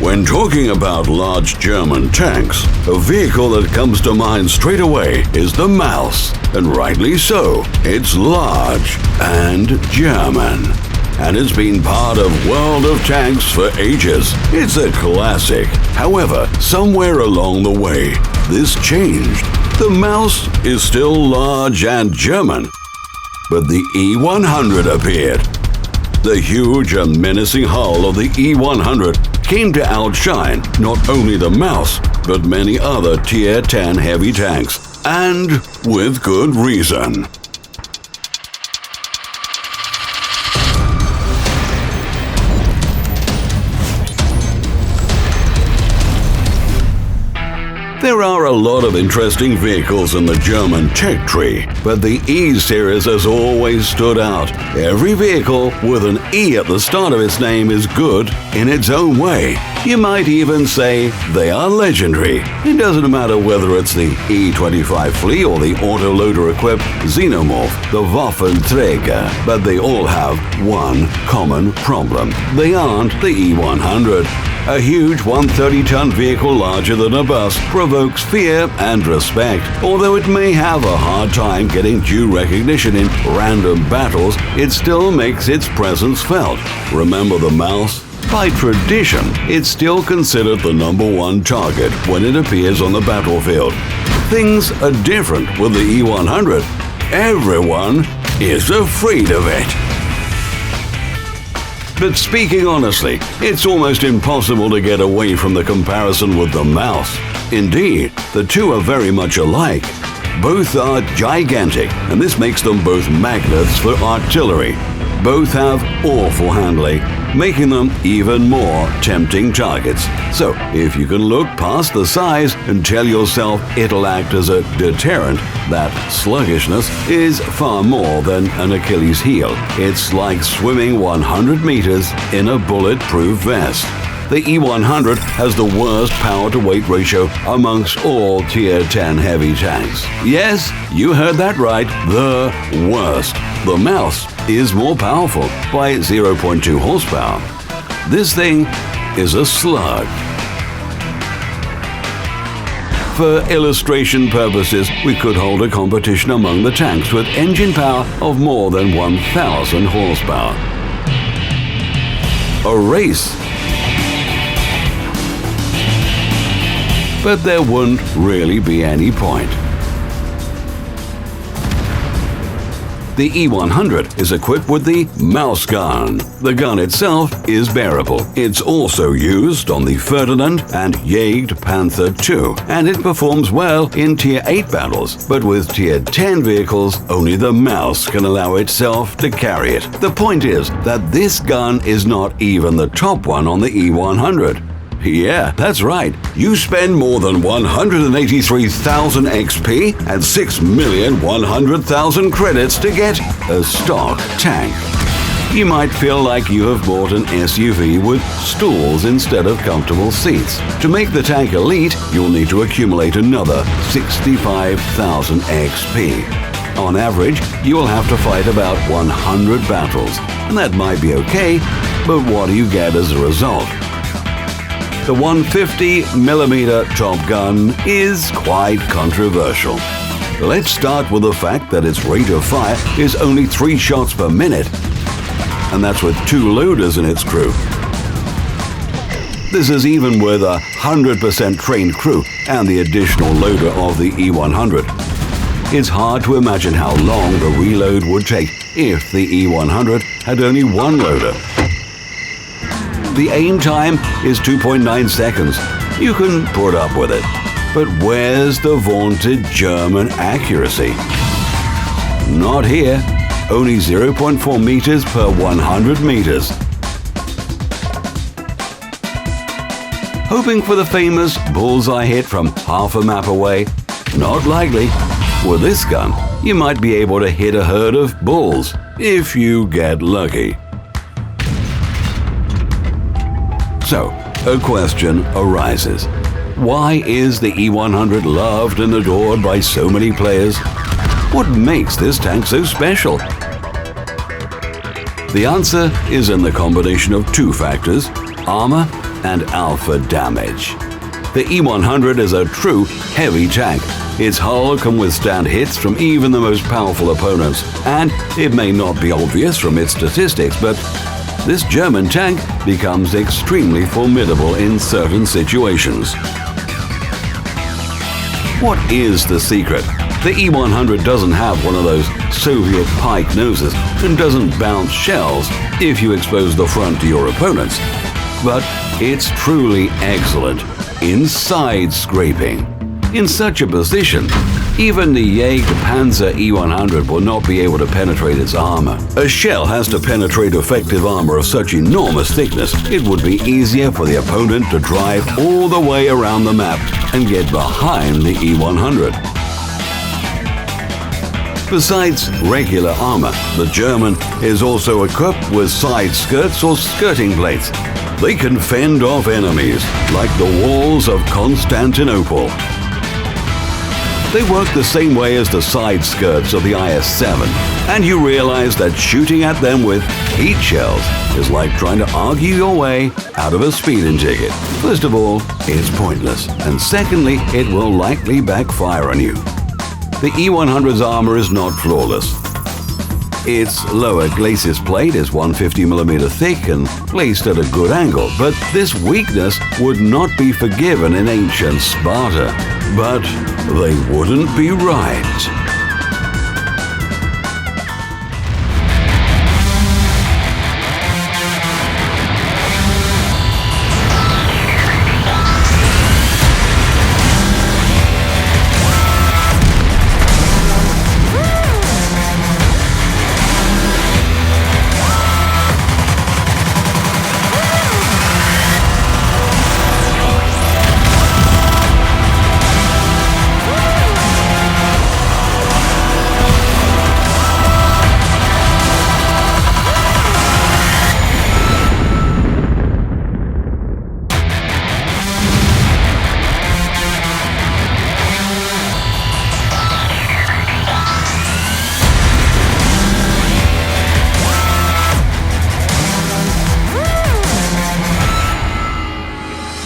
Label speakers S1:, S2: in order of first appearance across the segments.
S1: When talking about large German tanks, a vehicle that comes to mind straight away is the Maus, and rightly so. It's large and German, and it's been part of World of Tanks for ages. It's a classic. However, somewhere along the way, this changed. The Maus is still large and German, but the E100 appeared. The huge and menacing hull of the E100 came to outshine not only the Maus, but many other Tier 10 heavy tanks, and with good reason. There are a lot of interesting vehicles in the German tech tree, but the E-Series has always stood out. Every vehicle with an E at the start of its name is good in its own way. You might even say they are legendary. It doesn't matter whether it's the E25 Flea or the autoloader-equipped Xenomorph, the Waffenträger, but they all have one common problem. They aren't the E100. A huge 130-ton vehicle larger than a bus provokes fear and respect. Although it may have a hard time getting due recognition in random battles, it still makes its presence felt. Remember the Maus? By tradition, it's still considered the #1 target when it appears on the battlefield. Things are different with the E100. Everyone is afraid of it. But speaking honestly, it's almost impossible to get away from the comparison with the Maus. Indeed, the two are very much alike. Both are gigantic, and this makes them both magnets for artillery. Both have awful handling, making them even more tempting targets. So, if you can look past the size and tell yourself it'll act as a deterrent, that sluggishness is far more than an Achilles heel. It's like swimming 100 meters in a bulletproof vest. The E100 has the worst power-to-weight ratio amongst all Tier 10 heavy tanks. Yes, you heard that right, the worst. The Maus is more powerful by 0.2 horsepower. This thing is a slug. For illustration purposes, we could hold a competition among the tanks with engine power of more than 1,000 horsepower. A race. But there wouldn't really be any point. The E100 is equipped with the Maus gun. The gun itself is bearable. It's also used on the Ferdinand and Jagd Panther II, and it performs well in Tier 8 battles. But with Tier 10 vehicles, only the Maus can allow itself to carry it. The point is that this gun is not even the top one on the E100. Yeah, that's right. You spend more than 183,000 XP and 6,100,000 credits to get a stock tank. You might feel like you have bought an SUV with stools instead of comfortable seats. To make the tank elite, you'll need to accumulate another 65,000 XP. On average, you'll have to fight about 100 battles, and that might be okay, but what do you get as a result? The 150mm Top Gun is quite controversial. Let's start with the fact that its rate of fire is only 3 shots per minute, and that's with 2 loaders in its crew. This is even with a 100% trained crew and the additional loader of the E100. It's hard to imagine how long the reload would take if the E100 had only 1 loader. The aim time is 2.9 seconds. You can put up with it. But where's the vaunted German accuracy? Not here. Only 0.4 meters per 100 meters. Hoping for the famous bullseye hit from half a map away? Not likely. With this gun, you might be able to hit a herd of bulls, if you get lucky. So, a question arises. Why is the E100 loved and adored by so many players? What makes this tank so special? The answer is in the combination of 2 factors: armor and alpha damage. The E100 is a true heavy tank. Its hull can withstand hits from even the most powerful opponents, and it may not be obvious from its statistics, but this German tank becomes extremely formidable in certain situations. What is the secret? The E100 doesn't have one of those Soviet pike noses and doesn't bounce shells if you expose the front to your opponents. But it's truly excellent in side scraping. In such a position, even the Panzer E100 will not be able to penetrate its armor. A shell has to penetrate effective armor of such enormous thickness, it would be easier for the opponent to drive all the way around the map and get behind the E100. Besides regular armor, the German is also equipped with side skirts or skirting plates. They can fend off enemies, like the walls of Constantinople. They work the same way as the side skirts of the IS-7, and you realize that shooting at them with heat shells is like trying to argue your way out of a speeding ticket. First of all, it's pointless, and secondly, it will likely backfire on you. The E100's armor is not flawless. Its lower glacis plate is 150mm thick and placed at a good angle, but this weakness would not be forgiven in ancient Sparta. But they wouldn't be right.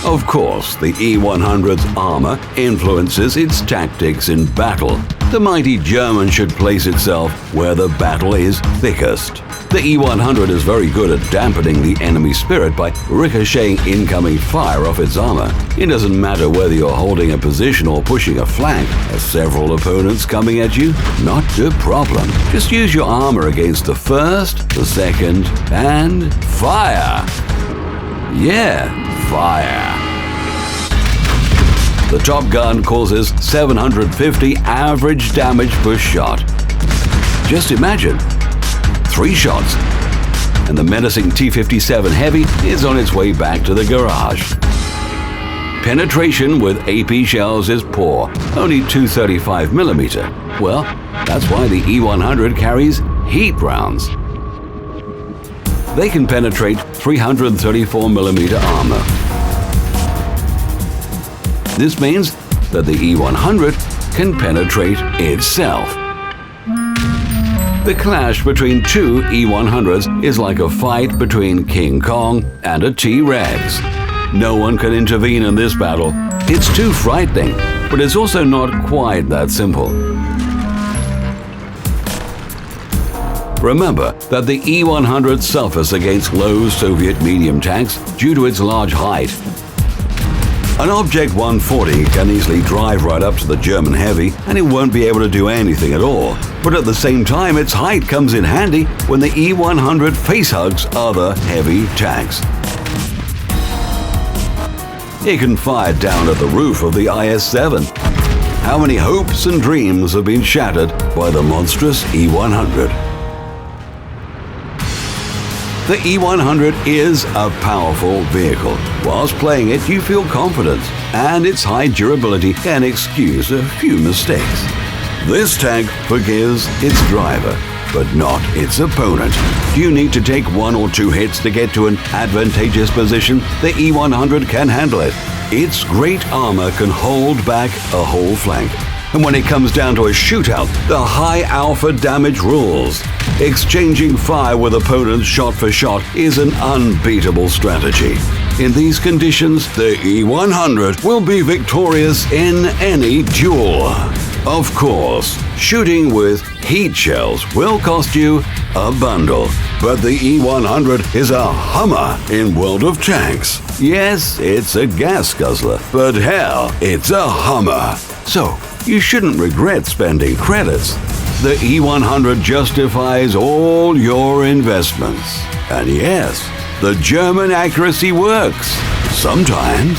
S1: Of course, the E100's armor influences its tactics in battle. The mighty German should place itself where the battle is thickest. The E100 is very good at dampening the enemy spirit by ricocheting incoming fire off its armor. It doesn't matter whether you're holding a position or pushing a flank. Are several opponents coming at you? Not a problem. Just use your armor against the first, the second, and fire! Yeah, fire! The Top Gun causes 750 average damage per shot. Just imagine, 3 shots, and the menacing T-57 Heavy is on its way back to the garage. Penetration with AP shells is poor, only 235mm. Well, that's why the E100 carries heat rounds. They can penetrate 334mm armor. This means that the E100 can penetrate itself. The clash between two E100s is like a fight between King Kong and a T-Rex. No one can intervene in this battle. It's too frightening, but it's also not quite that simple. Remember that the E100 suffers against low Soviet medium tanks due to its large height. An Object 140 can easily drive right up to the German Heavy and it won't be able to do anything at all. But at the same time, its height comes in handy when the E100 facehugs other heavy tanks. It can fire down at the roof of the IS-7. How many hopes and dreams have been shattered by the monstrous E100? The E100 is a powerful vehicle. Whilst playing it, you feel confident, and its high durability can excuse a few mistakes. This tank forgives its driver, but not its opponent. Do you need to take 1 or 2 hits to get to an advantageous position? The E100 can handle it. Its great armor can hold back a whole flank. And when it comes down to a shootout, the high alpha damage rules. exchanging fire with opponents shot for shot is an unbeatable strategy. In these conditions, the E100 will be victorious in any duel. Of course, shooting with heat shells will cost you a bundle, but the E100 is a hummer in World of Tanks. Yes, it's a gas guzzler, but hell, it's a hummer. So, you shouldn't regret spending credits. The E100 justifies all your investments. And yes, the German accuracy works. Sometimes.